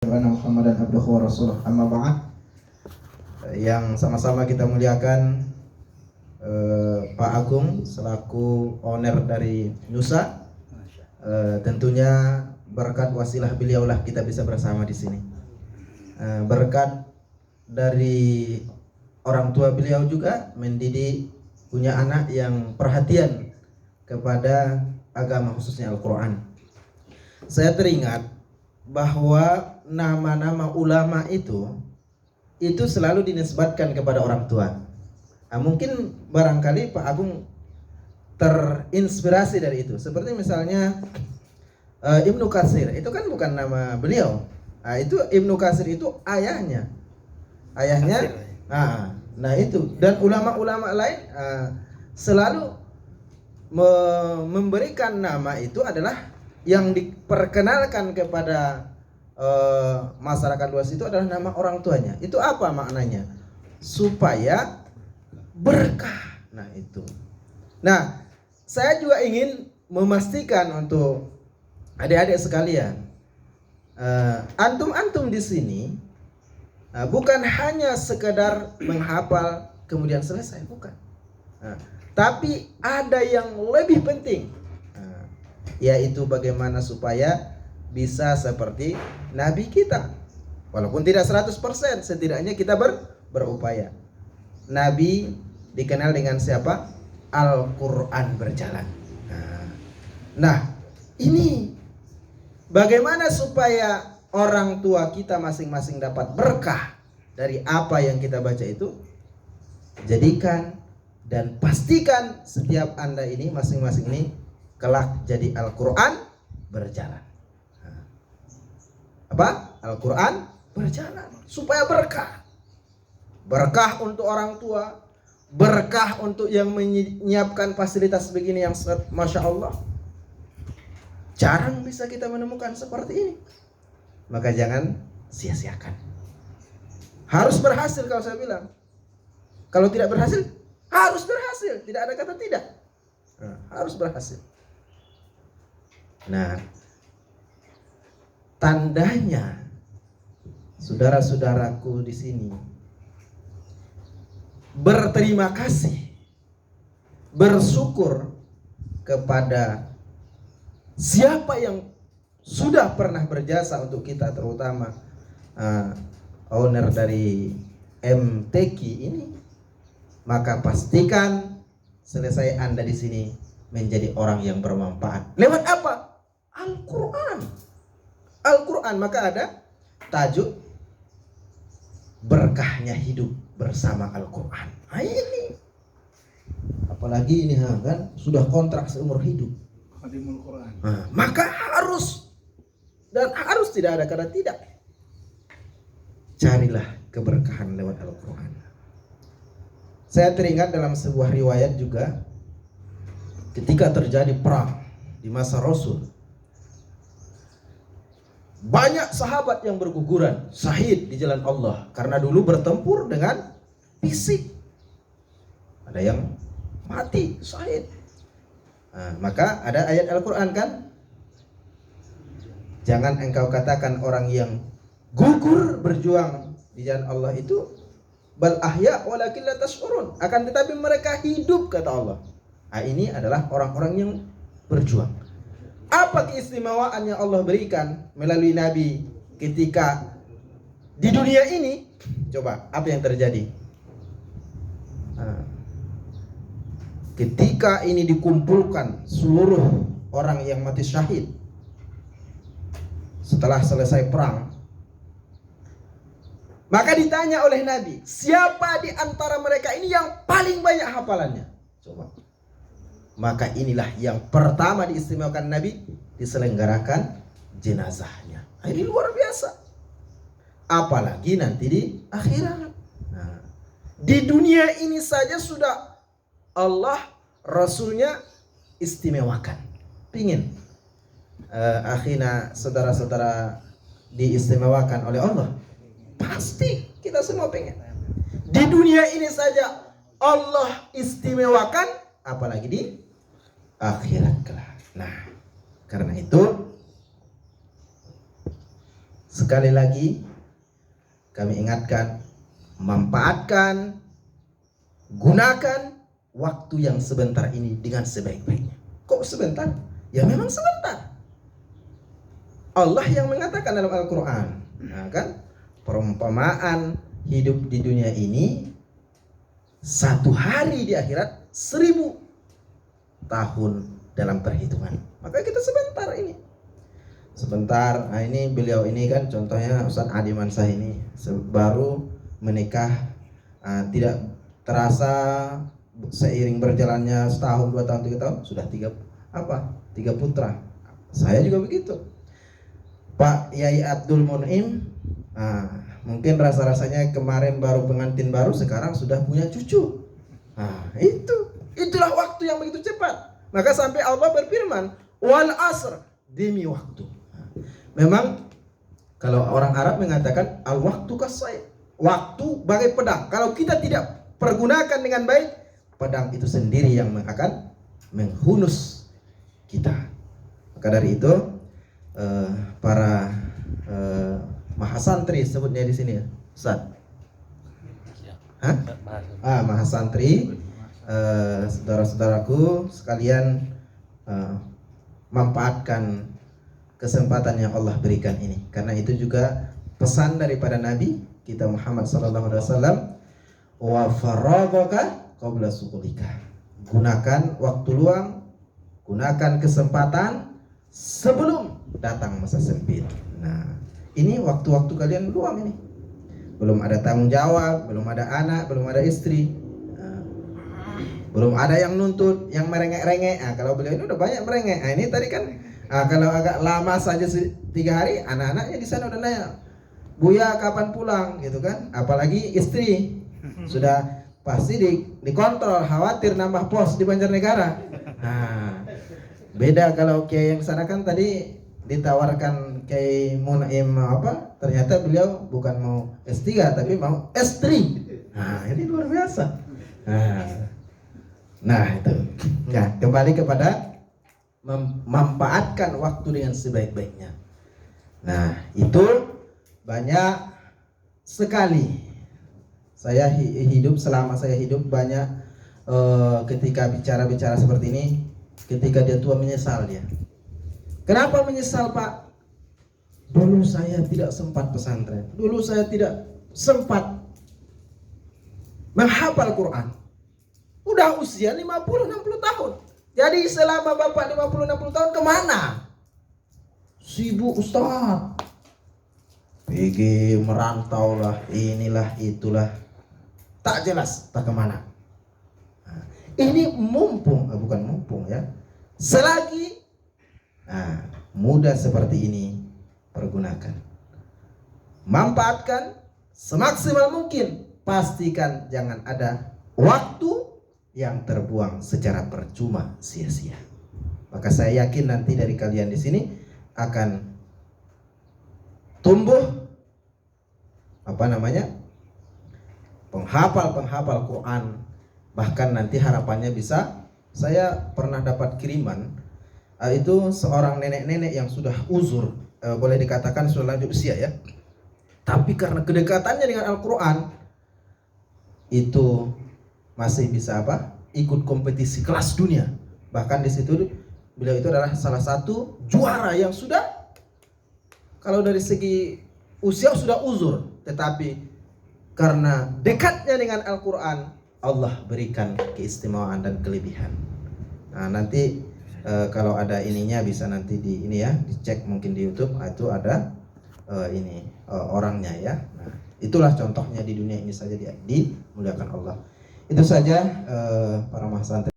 Muhammadan abduhu wa rasuluh, amma ba'd. Yang sama-sama kita muliakan Pak Agung selaku owner dari Nusa. Tentunya berkat wasilah beliaulah kita bisa bersama di sini. Berkat dari orang tua beliau juga mendidik, punya anak yang perhatian kepada agama khususnya Al-Quran. Saya teringat bahwa nama-nama ulama itu selalu dinisbatkan kepada orang tua. Mungkin barangkali Pak Agung terinspirasi dari itu. Seperti misalnya Ibnu Katsir, itu kan bukan nama beliau. Itu Ibnu Katsir itu ayahnya. Nah itu. Dan ulama-ulama lain selalu memberikan nama itu adalah yang diperkenalkan kepada masyarakat luas itu adalah nama orang tuanya. Itu apa maknanya? Supaya berkah. Nah itu. Nah, saya juga ingin memastikan untuk adik-adik sekalian, antum di sini bukan hanya sekedar menghafal kemudian selesai, bukan. Tapi ada yang lebih penting, yaitu bagaimana supaya bisa seperti Nabi kita. Walaupun tidak 100%, setidaknya kita berupaya. Nabi dikenal dengan siapa? Al-Quran berjalan. Nah, ini bagaimana supaya orang tua kita masing-masing dapat berkah dari apa yang kita baca itu? Jadikan dan pastikan setiap Anda ini masing-masing ini kelak jadi Al-Quran berjalan. Apa? Al-Quran berjalan supaya berkah. Berkah untuk orang tua, berkah untuk yang menyiapkan fasilitas begini yang Masya Allah. Jarang bisa kita menemukan seperti ini. Maka jangan sia-siakan. Harus berhasil kalau saya bilang. Kalau tidak berhasil, harus berhasil. Tidak ada kata tidak. Harus berhasil. Nah, tandanya saudara-saudaraku di sini berterima kasih, bersyukur kepada siapa yang sudah pernah berjasa untuk kita, terutama owner dari MTQ ini. Maka pastikan selesai Anda di sini menjadi orang yang bermanfaat. Lewat apa? Al-Quran. Al-Quran. Maka ada tajuk berkahnya hidup bersama Al-Quran. Ini apalagi ini kan sudah kontrak seumur hidup. Maka harus tidak ada kata tidak. Carilah keberkahan lewat Al-Quran. Saya teringat dalam sebuah riwayat juga, ketika terjadi perang di masa Rasul, banyak sahabat yang berguguran syahid di jalan Allah karena dulu bertempur dengan fisik. Ada yang mati syahid. Maka ada ayat Al-Quran kan, jangan engkau katakan orang yang gugur berjuang di jalan Allah itu bal ahya walakin la tash'urun, akan tetapi mereka hidup, kata Allah. Ini adalah orang-orang yang berjuang. Apa keistimewaan yang Allah berikan melalui Nabi ketika di dunia ini? Coba, apa yang terjadi? Ketika ini dikumpulkan seluruh orang yang mati syahid setelah selesai perang, maka ditanya oleh Nabi, siapa di antara mereka ini yang paling banyak hafalannya? Coba. Maka inilah yang pertama diistimewakan Nabi, diselenggarakan jenazahnya. Ini luar biasa. Apalagi nanti di akhirat. Di dunia ini saja sudah Allah, Rasulnya istimewakan. Pingin akhirnya saudara-saudara diistimewakan oleh Allah? Pasti kita semua pengen. Di dunia ini saja Allah istimewakan, apalagi di akhirat kelak. Nah, karena itu sekali lagi kami ingatkan, manfaatkan, gunakan waktu yang sebentar ini dengan sebaik-baiknya. Kok sebentar? Ya memang sebentar. Allah yang mengatakan dalam Al-Quran, nah, kan, perumpamaan hidup di dunia ini 1 hari di akhirat 1000 tahun dalam perhitungan. Maka kita sebentar ini. Sebentar. Nah ini beliau ini kan contohnya Ustaz Adi Mansah ini baru menikah, tidak terasa seiring berjalannya setahun, 2 tahun, 3 tahun sudah 3 putra. Saya juga begitu. Pak Yai Abdul Mun'im, mungkin rasa-rasanya kemarin baru pengantin baru, sekarang sudah punya cucu. Itulah waktu yang begitu cepat. Maka sampai Allah berfirman, wal asr, demi waktu. Memang kalau orang Arab mengatakan al waktu kasai, waktu bagai pedang. Kalau kita tidak pergunakan dengan baik, pedang itu sendiri yang akan menghunus kita. Maka dari itu para mahasantri sebutnya di sini ya, Ustaz. Mahasantri, saudara-saudaraku sekalian, manfaatkan kesempatan yang Allah berikan ini. Karena itu juga pesan daripada Nabi kita Muhammad SAW, wa faragaka qabla suqulika. Gunakan waktu luang, gunakan kesempatan sebelum datang masa sempit. Nah, ini waktu-waktu kalian luang ini. Belum ada tanggung jawab, belum ada anak, belum ada istri, belum ada yang nuntut, yang merengek-rengek. Kalau beliau ini udah banyak merengek. Ini tadi kan, kalau agak lama saja 3 hari, anak-anaknya di sana udah nanya, Buya kapan pulang, gitu kan? Apalagi istri sudah pasti dikontrol, khawatir nambah pos di Banjarnegara. Beda kalau Kiai yang sana kan tadi ditawarkan Kiai Mun'im ternyata beliau bukan mau S3 tapi mau S3. Ini luar biasa. Nah itu. Nah, kembali kepada memanfaatkan waktu dengan sebaik-baiknya. Nah, itu banyak sekali saya selama saya hidup banyak ketika bicara-bicara seperti ini, ketika dia tua menyesal dia. Kenapa menyesal, Pak? Dulu saya tidak sempat pesantren. Dulu saya tidak sempat menghafal Quran. Udah usia 50-60 tahun. Jadi selama Bapak 50-60 tahun kemana? Sibuk Ustaz. PG merantau lah, inilah itulah. Tak jelas tak kemana. Ini bukan mumpung ya. Selagi muda seperti ini, pergunakan. Manfaatkan semaksimal mungkin. Pastikan jangan ada waktu yang terbuang secara percuma, sia-sia. Maka saya yakin nanti dari kalian di sini akan tumbuh penghafal Quran. Bahkan nanti harapannya bisa, saya pernah dapat kiriman, itu seorang nenek-nenek yang sudah uzur, boleh dikatakan sudah lanjut usia ya. Tapi karena kedekatannya dengan Al-Quran, itu masih bisa ikut kompetisi kelas dunia. Bahkan di situ beliau itu adalah salah satu juara yang sudah, kalau dari segi usia sudah uzur, tetapi karena dekatnya dengan Al-Quran, Allah berikan keistimewaan dan kelebihan. Nah, nanti kalau ada ininya bisa nanti dicek mungkin di YouTube, itu ada orangnya ya. Nah, itulah contohnya di dunia ini saja dimuliakan Allah. Itu saja para mahasantri.